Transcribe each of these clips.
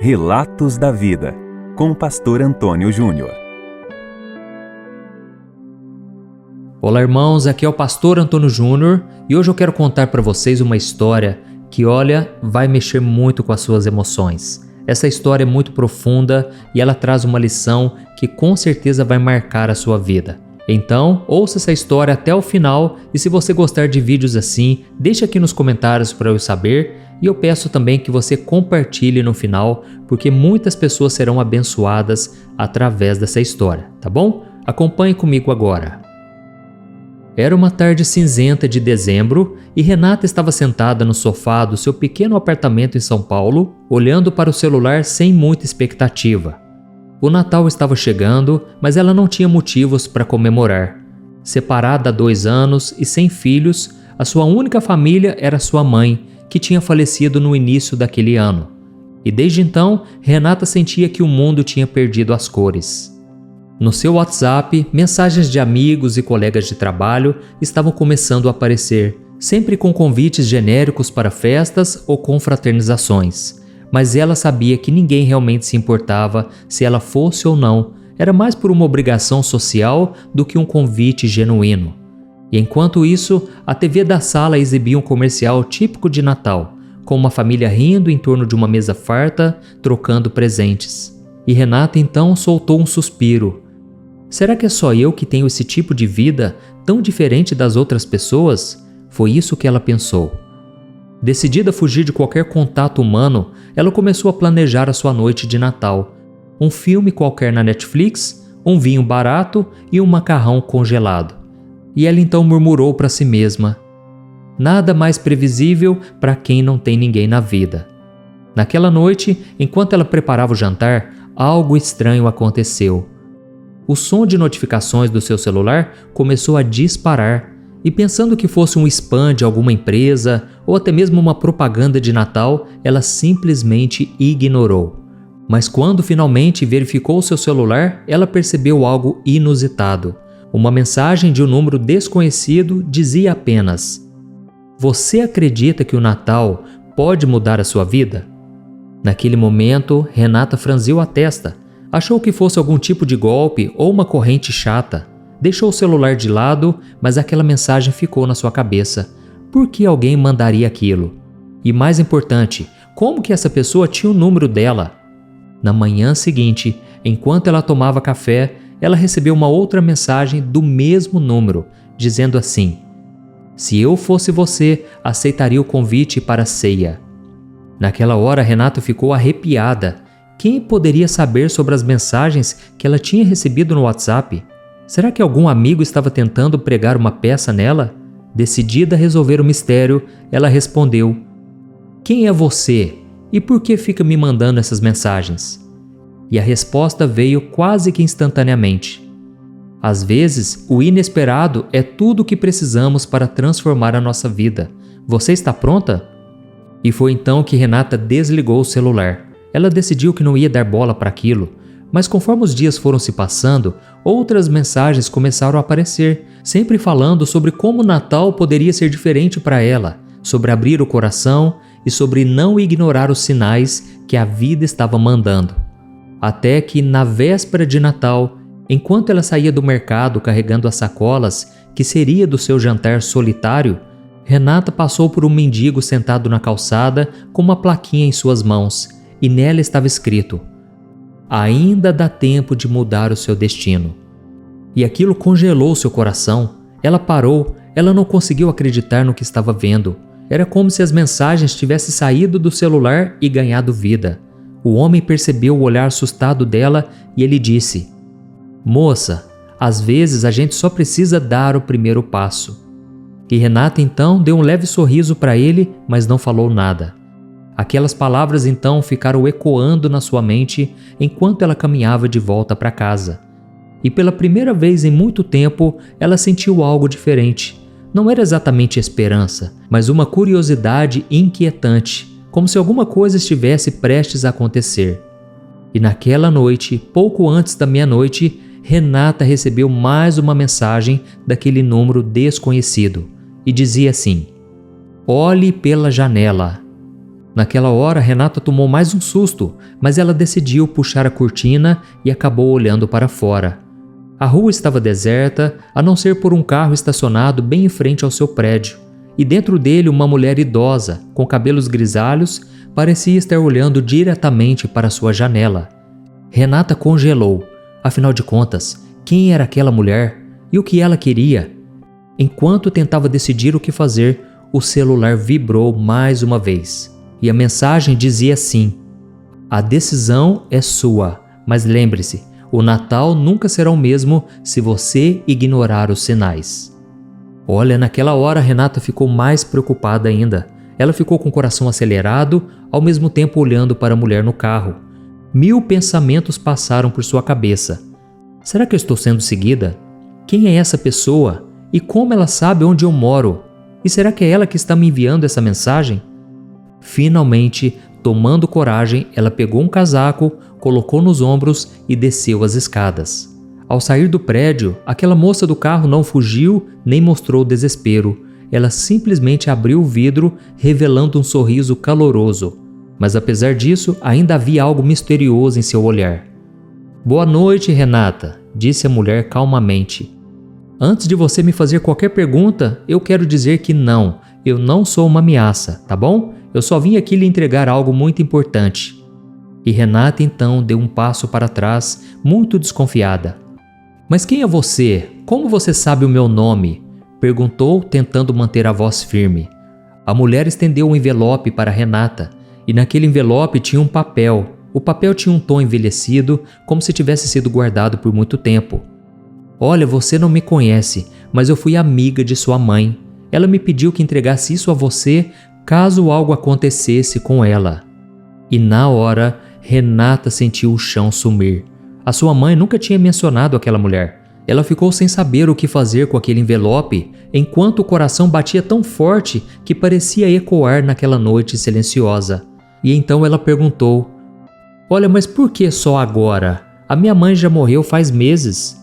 Relatos da Vida, com o pastor Antônio Júnior. Olá, irmãos, aqui é o pastor Antônio Júnior e hoje eu quero contar para vocês uma história que, vai mexer muito com as suas emoções. Essa história é muito profunda e ela traz uma lição que com certeza vai marcar a sua vida. Então, ouça essa história até o final e se você gostar de vídeos assim, deixe aqui nos comentários para eu saber e eu peço também que você compartilhe no final, porque muitas pessoas serão abençoadas através dessa história, tá bom? Acompanhe comigo agora. Era uma tarde cinzenta de dezembro e Renata estava sentada no sofá do seu pequeno apartamento em São Paulo, olhando para o celular sem muita expectativa. O Natal estava chegando, mas ela não tinha motivos para comemorar. Separada há 2 anos e sem filhos, a sua única família era sua mãe, que tinha falecido no início daquele ano. E desde então, Renata sentia que o mundo tinha perdido as cores. No seu WhatsApp, mensagens de amigos e colegas de trabalho estavam começando a aparecer, sempre com convites genéricos para festas ou confraternizações. Mas ela sabia que ninguém realmente se importava se ela fosse ou não, era mais por uma obrigação social do que um convite genuíno. E enquanto isso, a TV da sala exibia um comercial típico de Natal, com uma família rindo em torno de uma mesa farta, trocando presentes. E Renata então soltou um suspiro. Será que é só eu que tenho esse tipo de vida tão diferente das outras pessoas? Foi isso que ela pensou. Decidida a fugir de qualquer contato humano, ela começou a planejar a sua noite de Natal. Um filme qualquer na Netflix, um vinho barato e um macarrão congelado. E ela então murmurou para si mesma: nada mais previsível para quem não tem ninguém na vida. Naquela noite, enquanto ela preparava o jantar, algo estranho aconteceu. O som de notificações do seu celular começou a disparar. E pensando que fosse um spam de alguma empresa ou até mesmo uma propaganda de Natal, ela simplesmente ignorou. Mas quando finalmente verificou o seu celular, ela percebeu algo inusitado. Uma mensagem de um número desconhecido dizia apenas: "Você acredita que o Natal pode mudar a sua vida?" Naquele momento, Renata franziu a testa. Achou que fosse algum tipo de golpe ou uma corrente chata. Deixou o celular de lado, mas aquela mensagem ficou na sua cabeça. Por que alguém mandaria aquilo? E mais importante, como que essa pessoa tinha o número dela? Na manhã seguinte, enquanto ela tomava café, ela recebeu uma outra mensagem do mesmo número, dizendo assim: "Se eu fosse você, aceitaria o convite para a ceia." Naquela hora, Renata ficou arrepiada. Quem poderia saber sobre as mensagens que ela tinha recebido no WhatsApp? Será que algum amigo estava tentando pregar uma peça nela? Decidida a resolver o mistério, ela respondeu: "Quem é você? E por que fica me mandando essas mensagens?" E a resposta veio quase que instantaneamente. Às vezes, o inesperado é tudo o que precisamos para transformar a nossa vida. Você está pronta? E foi então que Renata desligou o celular. Ela decidiu que não ia dar bola para aquilo. Mas conforme os dias foram se passando, outras mensagens começaram a aparecer, sempre falando sobre como o Natal poderia ser diferente para ela, sobre abrir o coração e sobre não ignorar os sinais que a vida estava mandando. Até que, na véspera de Natal, enquanto ela saía do mercado carregando as sacolas que seria do seu jantar solitário, Renata passou por um mendigo sentado na calçada com uma plaquinha em suas mãos, e nela estava escrito: "Ainda dá tempo de mudar o seu destino." E aquilo congelou seu coração. Ela parou, ela não conseguiu acreditar no que estava vendo. Era como se as mensagens tivessem saído do celular e ganhado vida. O homem percebeu o olhar assustado dela e ele disse: "Moça, às vezes a gente só precisa dar o primeiro passo." E Renata então deu um leve sorriso para ele, mas não falou nada. Aquelas palavras então ficaram ecoando na sua mente enquanto ela caminhava de volta para casa. E pela primeira vez em muito tempo, ela sentiu algo diferente. Não era exatamente esperança, mas uma curiosidade inquietante, como se alguma coisa estivesse prestes a acontecer. E naquela noite, pouco antes da meia-noite, Renata recebeu mais uma mensagem daquele número desconhecido. E dizia assim: "Olhe pela janela." Naquela hora, Renata tomou mais um susto, mas ela decidiu puxar a cortina e acabou olhando para fora. A rua estava deserta, a não ser por um carro estacionado bem em frente ao seu prédio, e dentro dele uma mulher idosa, com cabelos grisalhos, parecia estar olhando diretamente para sua janela. Renata congelou. Afinal de contas, quem era aquela mulher e o que ela queria? Enquanto tentava decidir o que fazer, o celular vibrou mais uma vez. E a mensagem dizia assim: a decisão é sua, mas lembre-se, o Natal nunca será o mesmo se você ignorar os sinais. Olha, naquela hora Renata ficou mais preocupada ainda. Ela ficou com o coração acelerado, ao mesmo tempo olhando para a mulher no carro. 1000 pensamentos passaram por sua cabeça. Será que eu estou sendo seguida? Quem é essa pessoa? E como ela sabe onde eu moro? E será que é ela que está me enviando essa mensagem? Finalmente, tomando coragem, ela pegou um casaco, colocou nos ombros e desceu as escadas. Ao sair do prédio, aquela moça do carro não fugiu nem mostrou desespero. Ela simplesmente abriu o vidro, revelando um sorriso caloroso. Mas apesar disso, ainda havia algo misterioso em seu olhar. "Boa noite, Renata", disse a mulher calmamente. "Antes de você me fazer qualquer pergunta, eu quero dizer que não, eu não sou uma ameaça, tá bom? Eu só vim aqui lhe entregar algo muito importante." E Renata então deu um passo para trás, muito desconfiada. "Mas quem é você? Como você sabe o meu nome?" perguntou, tentando manter a voz firme. A mulher estendeu um envelope para Renata, e naquele envelope tinha um papel. O papel tinha um tom envelhecido, como se tivesse sido guardado por muito tempo. "Olha, você não me conhece, mas eu fui amiga de sua mãe. Ela me pediu que entregasse isso a você caso algo acontecesse com ela." E na hora, Renata sentiu o chão sumir. A sua mãe nunca tinha mencionado aquela mulher. Ela ficou sem saber o que fazer com aquele envelope, enquanto o coração batia tão forte que parecia ecoar naquela noite silenciosa. E então ela perguntou: "Olha, mas por que só agora? A minha mãe já morreu faz meses."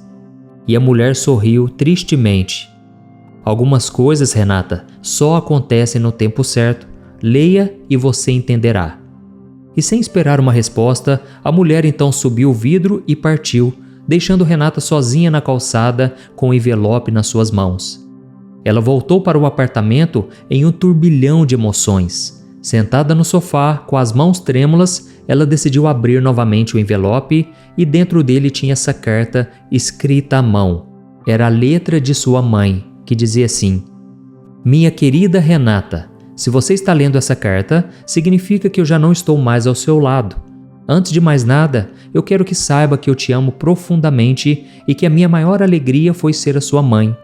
E a mulher sorriu tristemente. "Algumas coisas, Renata, só acontecem no tempo certo. Leia e você entenderá." E sem esperar uma resposta, a mulher então subiu o vidro e partiu, deixando Renata sozinha na calçada com o envelope nas suas mãos. Ela voltou para o apartamento em um turbilhão de emoções. Sentada no sofá, com as mãos trêmulas, ela decidiu abrir novamente o envelope e dentro dele tinha essa carta escrita à mão. Era a letra de sua mãe, que dizia assim: "Minha querida Renata, se você está lendo essa carta, significa que eu já não estou mais ao seu lado. Antes de mais nada, eu quero que saiba que eu te amo profundamente e que a minha maior alegria foi ser a sua mãe.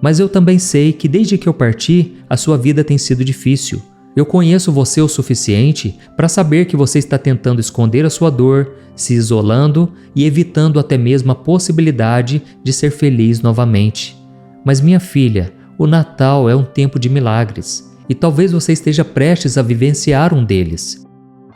Mas eu também sei que desde que eu parti, a sua vida tem sido difícil. Eu conheço você o suficiente para saber que você está tentando esconder a sua dor, se isolando e evitando até mesmo a possibilidade de ser feliz novamente. Mas minha filha, o Natal é um tempo de milagres e talvez você esteja prestes a vivenciar um deles.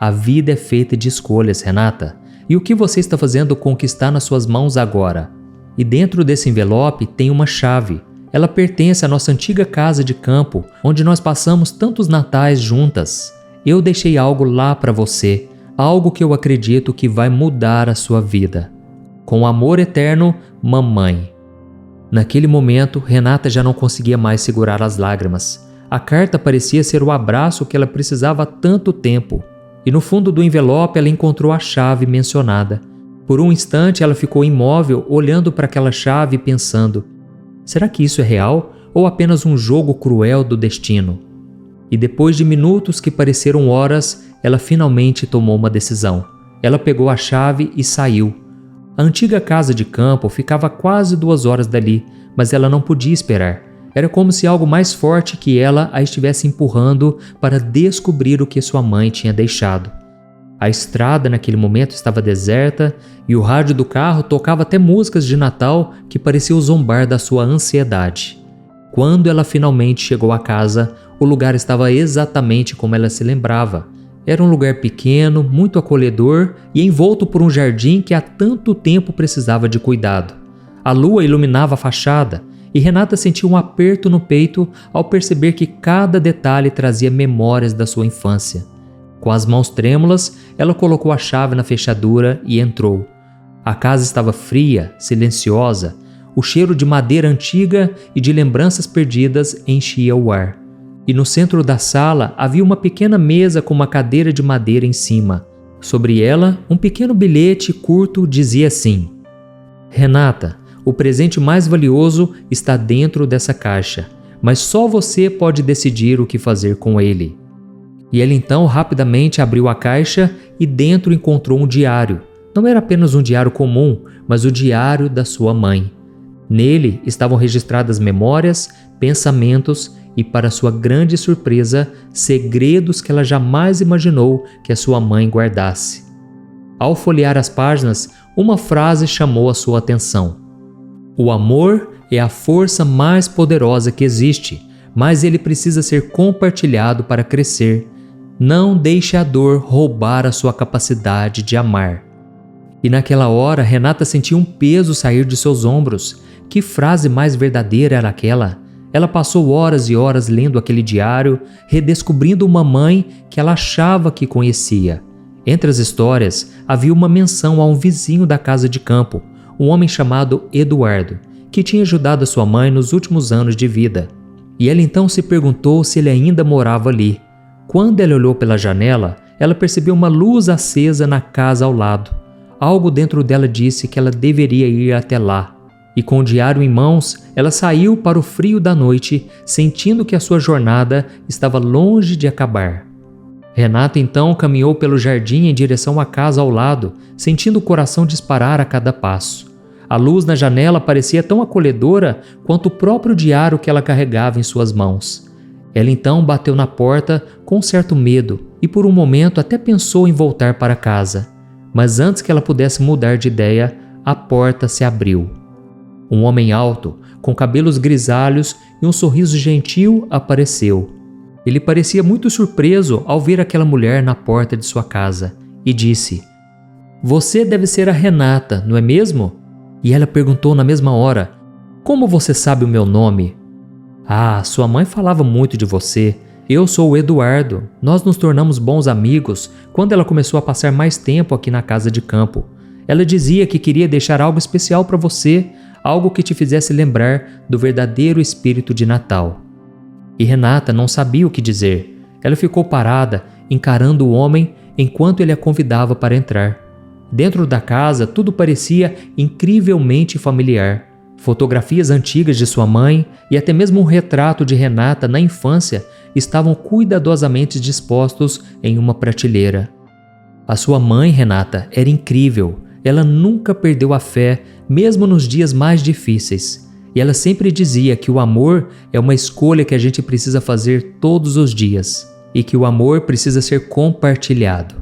A vida é feita de escolhas, Renata, e o que você está fazendo com o que está nas suas mãos agora? E dentro desse envelope tem uma chave. Ela pertence à nossa antiga casa de campo, onde nós passamos tantos natais juntas. Eu deixei algo lá para você, algo que eu acredito que vai mudar a sua vida. Com amor eterno, mamãe." Naquele momento, Renata já não conseguia mais segurar as lágrimas. A carta parecia ser o abraço que ela precisava há tanto tempo. E no fundo do envelope ela encontrou a chave mencionada. Por um instante ela ficou imóvel, olhando para aquela chave e pensando: será que isso é real ou apenas um jogo cruel do destino? E depois de minutos que pareceram horas, ela finalmente tomou uma decisão. Ela pegou a chave e saiu. A antiga casa de campo ficava a quase 2 horas dali, mas ela não podia esperar. Era como se algo mais forte que ela a estivesse empurrando para descobrir o que sua mãe tinha deixado. A estrada naquele momento estava deserta e o rádio do carro tocava até músicas de Natal que pareciam zombar da sua ansiedade. Quando ela finalmente chegou à casa, o lugar estava exatamente como ela se lembrava. Era um lugar pequeno, muito acolhedor e envolto por um jardim que há tanto tempo precisava de cuidado. A lua iluminava a fachada e Renata sentiu um aperto no peito ao perceber que cada detalhe trazia memórias da sua infância. Com as mãos trêmulas, ela colocou a chave na fechadura e entrou. A casa estava fria, silenciosa. O cheiro de madeira antiga e de lembranças perdidas enchia o ar. E no centro da sala havia uma pequena mesa com uma cadeira de madeira em cima. Sobre ela, um pequeno bilhete curto dizia assim: Renata, o presente mais valioso está dentro dessa caixa, mas só você pode decidir o que fazer com ele. E ela então rapidamente abriu a caixa e dentro encontrou um diário. Não era apenas um diário comum, mas o diário da sua mãe. Nele estavam registradas memórias, pensamentos e, para sua grande surpresa, segredos que ela jamais imaginou que a sua mãe guardasse. Ao folhear as páginas, uma frase chamou a sua atenção. O amor é a força mais poderosa que existe, mas ele precisa ser compartilhado para crescer. Não deixe a dor roubar a sua capacidade de amar. E naquela hora, Renata sentiu um peso sair de seus ombros. Que frase mais verdadeira era aquela? Ela passou horas e horas lendo aquele diário, redescobrindo uma mãe que ela achava que conhecia. Entre as histórias, havia uma menção a um vizinho da casa de campo, um homem chamado Eduardo, que tinha ajudado a sua mãe nos últimos anos de vida. E ela então se perguntou se ele ainda morava ali. Quando ela olhou pela janela, ela percebeu uma luz acesa na casa ao lado. Algo dentro dela disse que ela deveria ir até lá. E com o diário em mãos, ela saiu para o frio da noite, sentindo que a sua jornada estava longe de acabar. Renata então caminhou pelo jardim em direção à casa ao lado, sentindo o coração disparar a cada passo. A luz na janela parecia tão acolhedora quanto o próprio diário que ela carregava em suas mãos. Ela então bateu na porta com certo medo e por um momento até pensou em voltar para casa. Mas antes que ela pudesse mudar de ideia, a porta se abriu. Um homem alto, com cabelos grisalhos e um sorriso gentil, apareceu. Ele parecia muito surpreso ao ver aquela mulher na porta de sua casa e disse: Você deve ser a Renata, não é mesmo? E ela perguntou na mesma hora: Como você sabe o meu nome? Ah, sua mãe falava muito de você. Eu sou o Eduardo. Nós nos tornamos bons amigos quando ela começou a passar mais tempo aqui na casa de campo. Ela dizia que queria deixar algo especial para você, algo que te fizesse lembrar do verdadeiro espírito de Natal. E Renata não sabia o que dizer. Ela ficou parada, encarando o homem enquanto ele a convidava para entrar. Dentro da casa, tudo parecia incrivelmente familiar. Fotografias antigas de sua mãe e até mesmo um retrato de Renata na infância estavam cuidadosamente dispostos em uma prateleira. A sua mãe, Renata, era incrível. Ela nunca perdeu a fé, mesmo nos dias mais difíceis. E ela sempre dizia que o amor é uma escolha que a gente precisa fazer todos os dias e que o amor precisa ser compartilhado.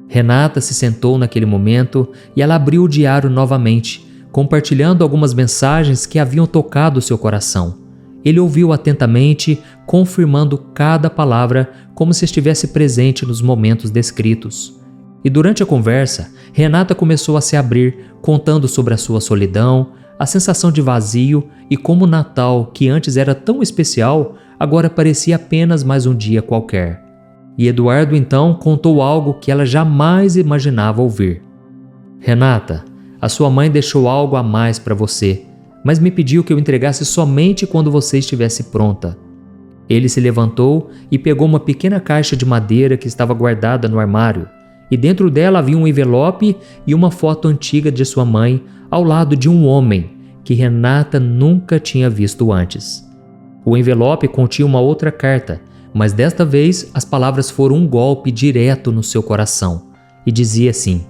Renata se sentou naquele momento e ela abriu o diário novamente, compartilhando algumas mensagens que haviam tocado seu coração. Ele ouviu atentamente, confirmando cada palavra como se estivesse presente nos momentos descritos. E durante a conversa, Renata começou a se abrir, contando sobre a sua solidão, a sensação de vazio e como o Natal, que antes era tão especial, agora parecia apenas mais um dia qualquer. E Eduardo então contou algo que ela jamais imaginava ouvir. Renata, a sua mãe deixou algo a mais para você, mas me pediu que eu entregasse somente quando você estivesse pronta. Ele se levantou e pegou uma pequena caixa de madeira que estava guardada no armário, e dentro dela havia um envelope e uma foto antiga de sua mãe ao lado de um homem que Renata nunca tinha visto antes. O envelope continha uma outra carta, mas desta vez as palavras foram um golpe direto no seu coração, e dizia assim: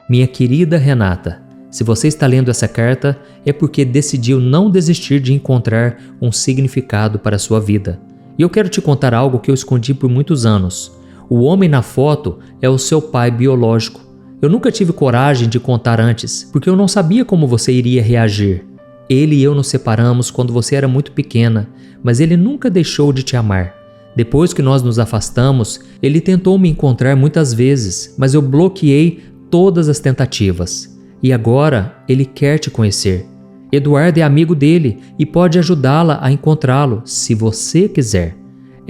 Minha querida Renata, se você está lendo essa carta é porque decidiu não desistir de encontrar um significado para a sua vida. E eu quero te contar algo que eu escondi por muitos anos. O homem na foto é o seu pai biológico. Eu nunca tive coragem de contar antes, porque eu não sabia como você iria reagir. Ele e eu nos separamos quando você era muito pequena, mas ele nunca deixou de te amar. Depois que nós nos afastamos, ele tentou me encontrar muitas vezes, mas eu bloqueei todas as tentativas. E agora ele quer te conhecer. Eduardo é amigo dele e pode ajudá-la a encontrá-lo, se você quiser.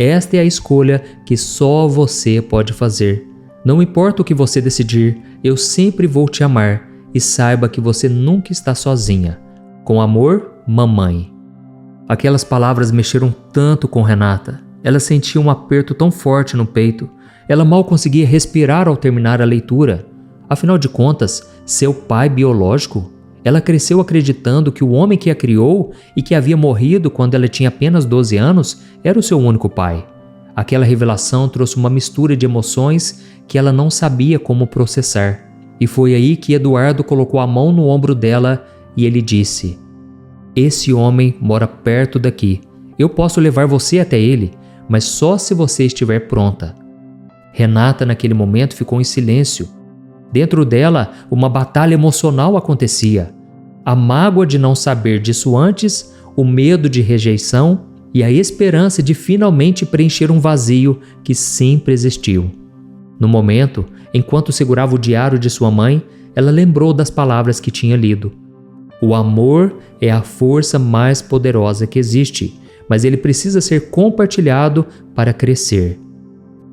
Esta é a escolha que só você pode fazer. Não importa o que você decidir, eu sempre vou te amar e saiba que você nunca está sozinha. Com amor, mamãe. Aquelas palavras mexeram tanto com Renata. Ela sentia um aperto tão forte no peito. Ela mal conseguia respirar ao terminar a leitura. Afinal de contas, seu pai biológico? Ela cresceu acreditando que o homem que a criou e que havia morrido quando ela tinha apenas 12 anos era o seu único pai. Aquela revelação trouxe uma mistura de emoções que ela não sabia como processar. E foi aí que Eduardo colocou a mão no ombro dela e ele disse: "Esse homem mora perto daqui. Eu posso levar você até ele, mas só se você estiver pronta." Renata, naquele momento, ficou em silêncio. Dentro dela, uma batalha emocional acontecia. A mágoa de não saber disso antes, o medo de rejeição e a esperança de finalmente preencher um vazio que sempre existiu. No momento, enquanto segurava o diário de sua mãe, ela lembrou das palavras que tinha lido. O amor é a força mais poderosa que existe, mas ele precisa ser compartilhado para crescer.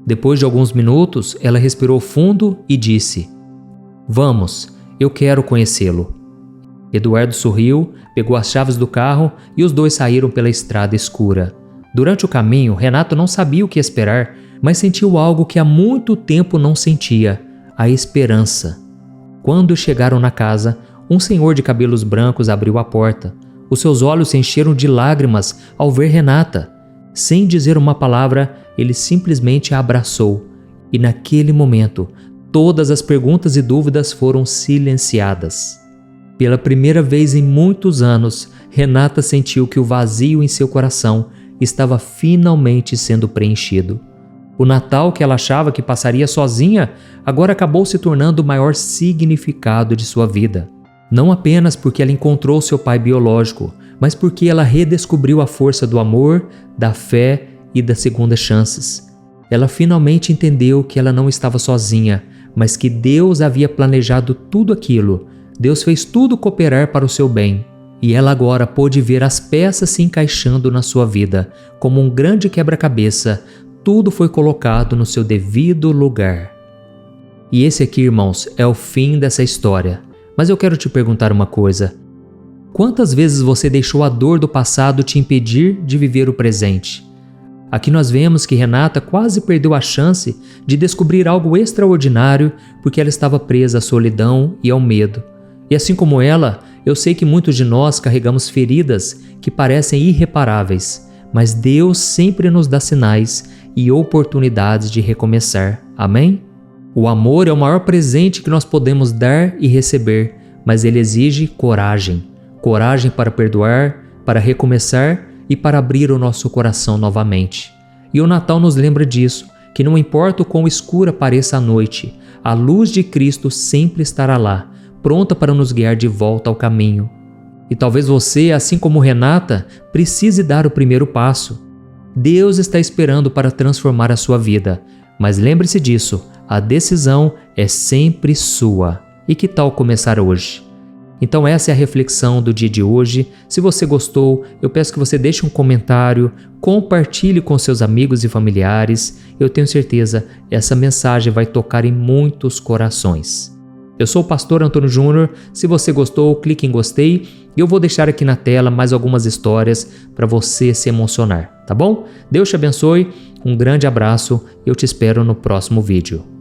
Depois de alguns minutos, ela respirou fundo e disse: "Vamos, eu quero conhecê-lo." Eduardo sorriu, pegou as chaves do carro e os dois saíram pela estrada escura. Durante o caminho, Renato não sabia o que esperar, mas sentiu algo que há muito tempo não sentia: a esperança. Quando chegaram na casa, um senhor de cabelos brancos abriu a porta. Os seus olhos se encheram de lágrimas ao ver Renata. Sem dizer uma palavra, ele simplesmente a abraçou. E naquele momento, todas as perguntas e dúvidas foram silenciadas. Pela primeira vez em muitos anos, Renata sentiu que o vazio em seu coração estava finalmente sendo preenchido. O Natal que ela achava que passaria sozinha, agora acabou se tornando o maior significado de sua vida. Não apenas porque ela encontrou seu pai biológico, mas porque ela redescobriu a força do amor, da fé e das segundas chances. Ela finalmente entendeu que ela não estava sozinha, mas que Deus havia planejado tudo aquilo. Deus fez tudo cooperar para o seu bem. E ela agora pôde ver as peças se encaixando na sua vida. Como um grande quebra-cabeça, tudo foi colocado no seu devido lugar. E esse aqui, irmãos, é o fim dessa história. Mas eu quero te perguntar uma coisa. Quantas vezes você deixou a dor do passado te impedir de viver o presente? Aqui nós vemos que Renata quase perdeu a chance de descobrir algo extraordinário porque ela estava presa à solidão e ao medo. E assim como ela, eu sei que muitos de nós carregamos feridas que parecem irreparáveis, mas Deus sempre nos dá sinais e oportunidades de recomeçar. Amém? O amor é o maior presente que nós podemos dar e receber, mas ele exige coragem. Coragem para perdoar, para recomeçar e para abrir o nosso coração novamente. E o Natal nos lembra disso, que não importa o quão escura pareça a noite, a luz de Cristo sempre estará lá, pronta para nos guiar de volta ao caminho. E talvez você, assim como Renata, precise dar o primeiro passo. Deus está esperando para transformar a sua vida, mas lembre-se disso, a decisão é sempre sua. E que tal começar hoje? Então essa é a reflexão do dia de hoje. Se você gostou, eu peço que você deixe um comentário, compartilhe com seus amigos e familiares. Eu tenho certeza que essa mensagem vai tocar em muitos corações. Eu sou o pastor Antônio Júnior. Se você gostou, clique em gostei e eu vou deixar aqui na tela mais algumas histórias para você se emocionar, tá bom? Deus te abençoe, um grande abraço e eu te espero no próximo vídeo.